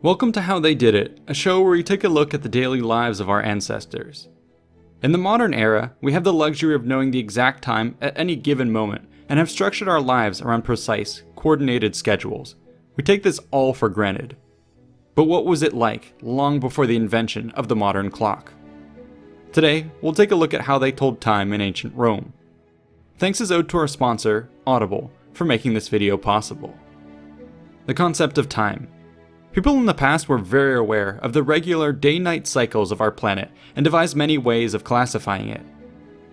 Welcome to How They Did It, a show where we take a look at the daily lives of our ancestors. In the modern era, we have the luxury of knowing the exact time at any given moment and have structured our lives around precise, coordinated schedules. We take this all for granted. But what was it like long before the invention of the modern clock? Today, we'll take a look at how they told time in ancient Rome. Thanks is owed to our sponsor, Audible, for making this video possible. The concept of time. People in the past were very aware of the regular day-night cycles of our planet and devised many ways of classifying it.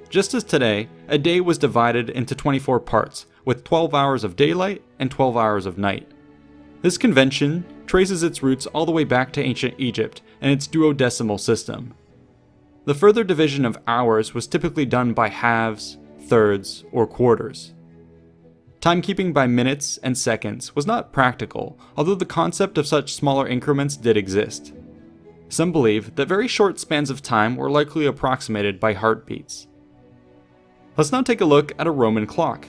Just as today, a day was divided into 24 parts, with 12 hours of daylight and 12 hours of night. This convention traces its roots all the way back to ancient Egypt and its duodecimal system. The further division of hours was typically done by halves, thirds, or quarters. Timekeeping by minutes and seconds was not practical, although the concept of such smaller increments did exist. Some believe that very short spans of time were likely approximated by heartbeats. Let's now take a look at a Roman clock.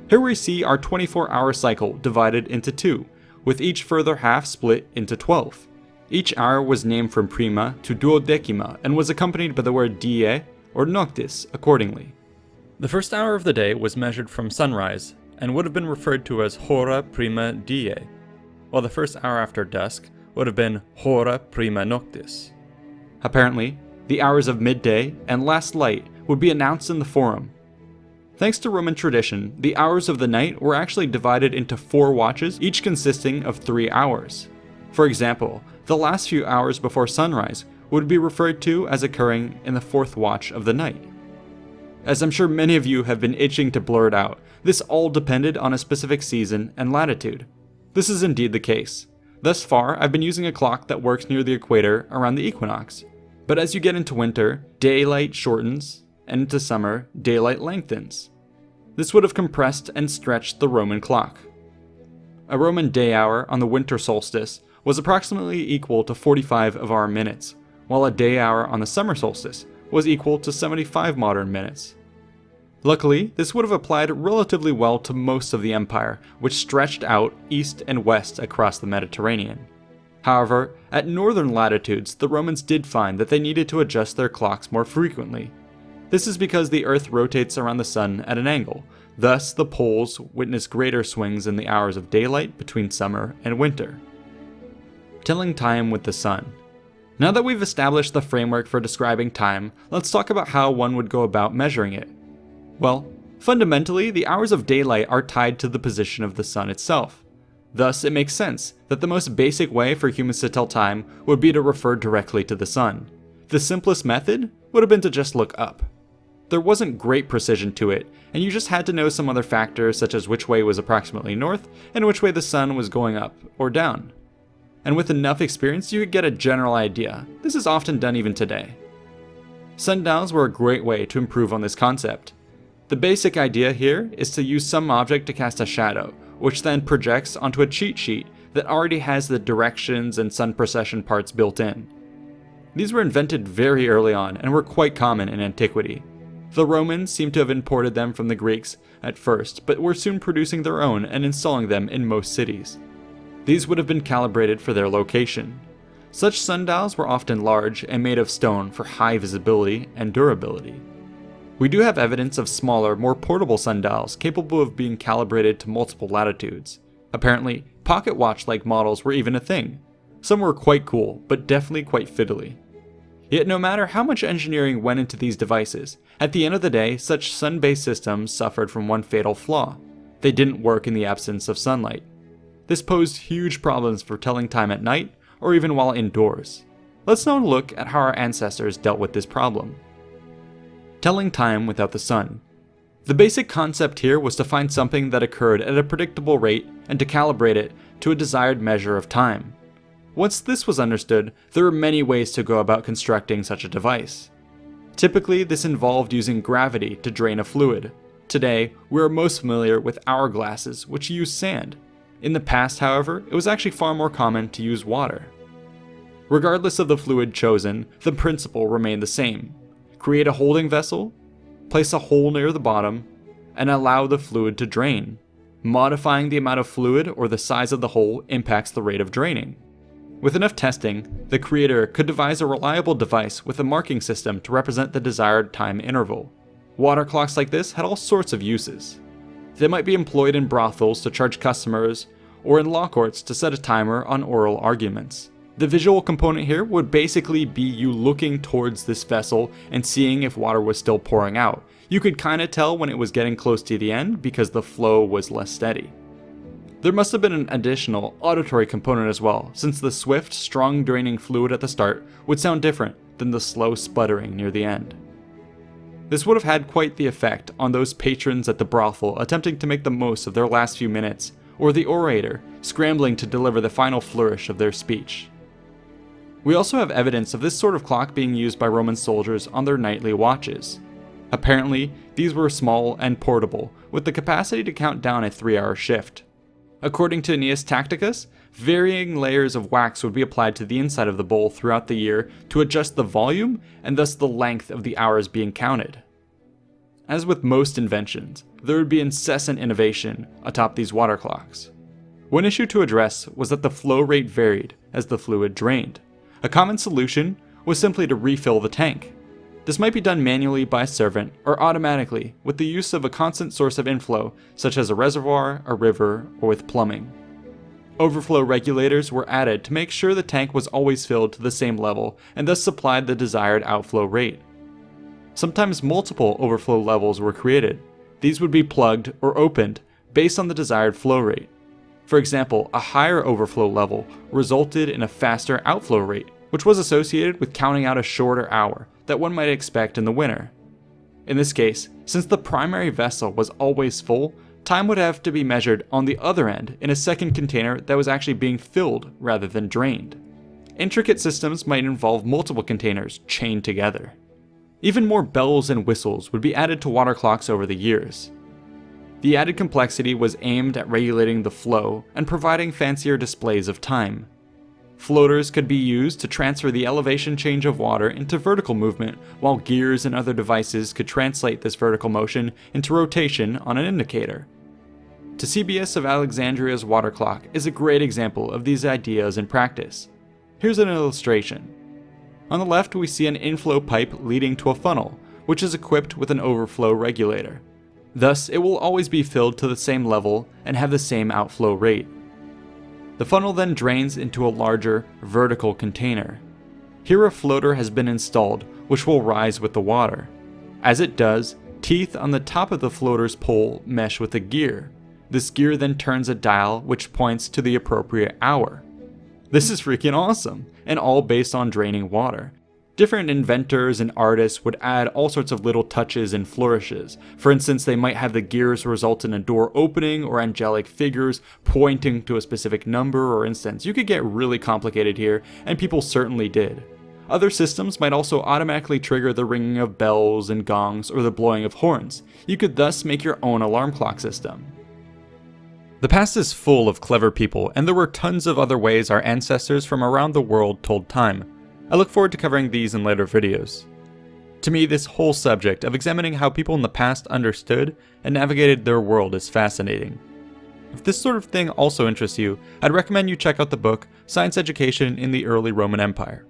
Here we see our 24-hour cycle divided into two, with each further half split into 12. Each hour was named from prima to duodecima and was accompanied by the word die or noctis accordingly. The first hour of the day was measured from sunrise and would have been referred to as hora prima die, while the first hour after dusk would have been hora prima noctis. Apparently, the hours of midday and last light would be announced in the forum. Thanks to Roman tradition, the hours of the night were actually divided into 4 watches, each consisting of 3 hours. For example, the last few hours before sunrise would be referred to as occurring in the 4th watch of the night. As I'm sure many of you have been itching to blur it out, this all depended on a specific season and latitude. This is indeed the case. Thus far, I've been using a clock that works near the equator around the equinox. But as you get into winter, daylight shortens, and into summer, daylight lengthens. This would have compressed and stretched the Roman clock. A Roman day hour on the winter solstice was approximately equal to 45 of our minutes, while a day hour on the summer solstice was equal to 75 modern minutes. Luckily, this would have applied relatively well to most of the empire, which stretched out east and west across the Mediterranean. However, at northern latitudes, the Romans did find that they needed to adjust their clocks more frequently. This is because the Earth rotates around the Sun at an angle, thus the poles witness greater swings in the hours of daylight between summer and winter. Telling time with the sun. Now that we've established the framework for describing time, let's talk about how one would go about measuring it. Well, fundamentally, the hours of daylight are tied to the position of the sun itself. Thus, it makes sense that the most basic way for humans to tell time would be to refer directly to the sun. The simplest method would have been to just look up. There wasn't great precision to it, and you just had to know some other factors such as which way was approximately north and which way the sun was going up or down. And with enough experience, you could get a general idea. This is often done even today. Sundials were a great way to improve on this concept. The basic idea here is to use some object to cast a shadow, which then projects onto a cheat sheet that already has the directions and sun precession parts built in. These were invented very early on and were quite common in antiquity. The Romans seem to have imported them from the Greeks at first, but were soon producing their own and installing them in most cities. These would have been calibrated for their location. Such sundials were often large and made of stone for high visibility and durability. We do have evidence of smaller, more portable sundials capable of being calibrated to multiple latitudes. Apparently, pocket watch-like models were even a thing. Some were quite cool, but definitely quite fiddly. Yet no matter how much engineering went into these devices, at the end of the day, such sun-based systems suffered from one fatal flaw. They didn't work in the absence of sunlight. This posed huge problems for telling time at night, or even while indoors. Let's now look at how our ancestors dealt with this problem. Telling time without the sun. The basic concept here was to find something that occurred at a predictable rate and to calibrate it to a desired measure of time. Once this was understood, there were many ways to go about constructing such a device. Typically, this involved using gravity to drain a fluid. Today, we are most familiar with hourglasses, which use sand. In the past, however, it was actually far more common to use water. Regardless of the fluid chosen, the principle remained the same. Create a holding vessel, place a hole near the bottom, and allow the fluid to drain. Modifying the amount of fluid or the size of the hole impacts the rate of draining. With enough testing, the creator could devise a reliable device with a marking system to represent the desired time interval. Water clocks like this had all sorts of uses. They might be employed in brothels to charge customers, or in law courts to set a timer on oral arguments. The visual component here would basically be you looking towards this vessel and seeing if water was still pouring out. You could kinda tell when it was getting close to the end because the flow was less steady. There must have been an additional auditory component as well, since the swift, strong draining fluid at the start would sound different than the slow sputtering near the end. This would have had quite the effect on those patrons at the brothel attempting to make the most of their last few minutes, or the orator scrambling to deliver the final flourish of their speech. We also have evidence of this sort of clock being used by Roman soldiers on their nightly watches. Apparently, these were small and portable, with the capacity to count down a 3-hour shift. According to Aeneas Tacticus, varying layers of wax would be applied to the inside of the bowl throughout the year to adjust the volume and thus the length of the hours being counted. As with most inventions, there would be incessant innovation atop these water clocks. One issue to address was that the flow rate varied as the fluid drained. A common solution was simply to refill the tank. This might be done manually by a servant or automatically with the use of a constant source of inflow, such as a reservoir, a river, or with plumbing. Overflow regulators were added to make sure the tank was always filled to the same level and thus supplied the desired outflow rate. Sometimes multiple overflow levels were created. These would be plugged or opened based on the desired flow rate. For example, a higher overflow level resulted in a faster outflow rate, which was associated with counting out a shorter hour that one might expect in the winter. In this case, since the primary vessel was always full, time would have to be measured on the other end in a second container that was actually being filled rather than drained. Intricate systems might involve multiple containers chained together. Even more bells and whistles would be added to water clocks over the years. The added complexity was aimed at regulating the flow and providing fancier displays of time. Floaters could be used to transfer the elevation change of water into vertical movement, while gears and other devices could translate this vertical motion into rotation on an indicator. Eusebius of Alexandria's water clock is a great example of these ideas in practice. Here's an illustration. On the left, we see an inflow pipe leading to a funnel, which is equipped with an overflow regulator. Thus, it will always be filled to the same level and have the same outflow rate. The funnel then drains into a larger, vertical container. Here a floater has been installed, which will rise with the water. As it does, teeth on the top of the floater's pole mesh with a gear. This gear then turns a dial which points to the appropriate hour. This is freaking awesome, and all based on draining water. Different inventors and artists would add all sorts of little touches and flourishes. For instance, they might have the gears result in a door opening or angelic figures pointing to a specific number or instance. You could get really complicated here, and people certainly did. Other systems might also automatically trigger the ringing of bells and gongs or the blowing of horns. You could thus make your own alarm clock system. The past is full of clever people, and there were tons of other ways our ancestors from around the world told time. I look forward to covering these in later videos. To me, this whole subject of examining how people in the past understood and navigated their world is fascinating. If this sort of thing also interests you, I'd recommend you check out the book Science Education in the Early Roman Empire.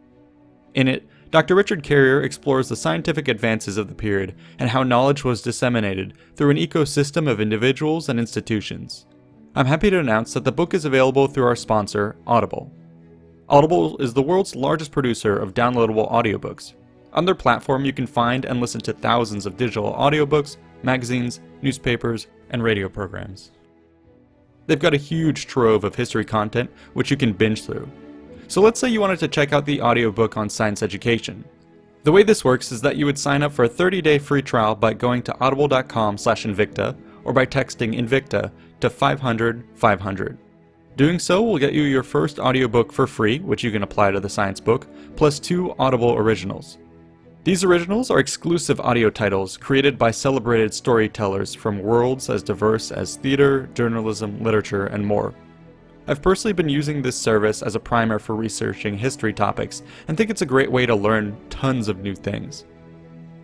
In it, Dr. Richard Carrier explores the scientific advances of the period and how knowledge was disseminated through an ecosystem of individuals and institutions. I'm happy to announce that the book is available through our sponsor, Audible. Audible is the world's largest producer of downloadable audiobooks. On their platform, you can find and listen to thousands of digital audiobooks, magazines, newspapers, and radio programs. They've got a huge trove of history content, which you can binge through. So let's say you wanted to check out the audiobook on science education. The way this works is that you would sign up for a 30-day free trial by going to audible.com/Invicta or by texting Invicta to 500-500. Doing so will get you your first audiobook for free, which you can apply to the science book, plus 2 Audible originals. These originals are exclusive audio titles created by celebrated storytellers from worlds as diverse as theater, journalism, literature, and more. I've personally been using this service as a primer for researching history topics and think it's a great way to learn tons of new things.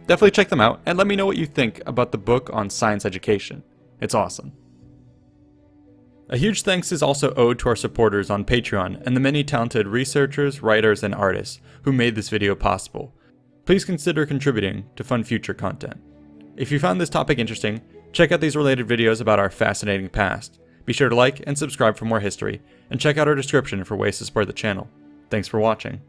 Definitely check them out and let me know what you think about the book on science education. It's awesome. A huge thanks is also owed to our supporters on Patreon and the many talented researchers, writers, and artists who made this video possible. Please consider contributing to fund future content. If you found this topic interesting, check out these related videos about our fascinating past. Be sure to like and subscribe for more history, and check out our description for ways to support the channel. Thanks for watching.